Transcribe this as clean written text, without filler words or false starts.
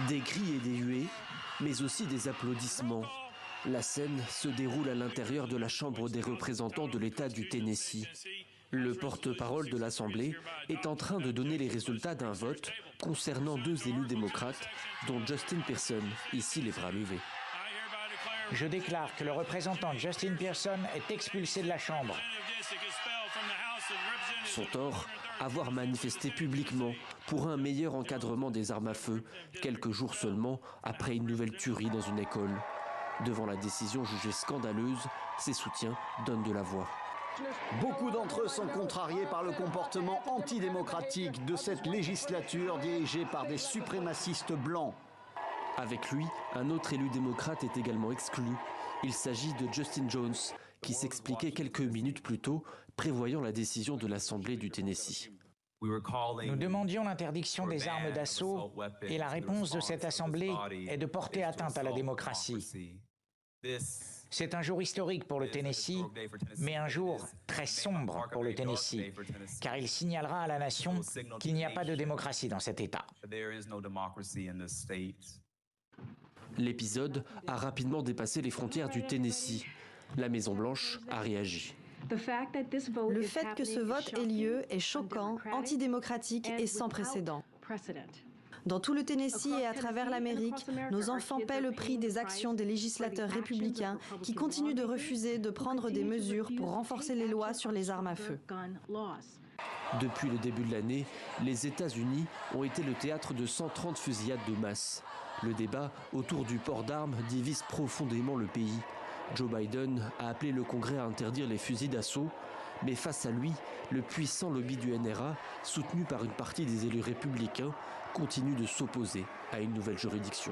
Des cris et des huées, mais aussi des applaudissements. La scène se déroule à l'intérieur de la Chambre des représentants de l'État du Tennessee. Le porte-parole de l'Assemblée est en train de donner les résultats d'un vote concernant 2 élus démocrates, dont Justin Pearson, ici les bras levés. Je déclare que le représentant Justin Pearson est expulsé de la Chambre. Son tort, avoir manifesté publiquement pour un meilleur encadrement des armes à feu, quelques jours seulement après une nouvelle tuerie dans une école. Devant la décision jugée scandaleuse, ses soutiens donnent de la voix. Beaucoup d'entre eux sont contrariés par le comportement antidémocratique de cette législature dirigée par des suprémacistes blancs. Avec lui, un autre élu démocrate est également exclu. Il s'agit de Justin Jones, qui s'expliquait quelques minutes plus tôt, prévoyant la décision de l'Assemblée du Tennessee. Nous demandions l'interdiction des armes d'assaut et la réponse de cette Assemblée est de porter atteinte à la démocratie. C'est un jour historique pour le Tennessee, mais un jour très sombre pour le Tennessee, car il signalera à la nation qu'il n'y a pas de démocratie dans cet État. L'épisode a rapidement dépassé les frontières du Tennessee. La Maison-Blanche a réagi. Le fait que ce vote ait lieu est choquant, antidémocratique et sans précédent. Dans tout le Tennessee et à travers l'Amérique, nos enfants paient le prix des actions des législateurs républicains qui continuent de refuser de prendre des mesures pour renforcer les lois sur les armes à feu. Depuis le début de l'année, les États-Unis ont été le théâtre de 130 fusillades de masse. Le débat autour du port d'armes divise profondément le pays. Joe Biden a appelé le Congrès à interdire les fusils d'assaut, mais face à lui, le puissant lobby du NRA, soutenu par une partie des élus républicains, continue de s'opposer à une nouvelle juridiction.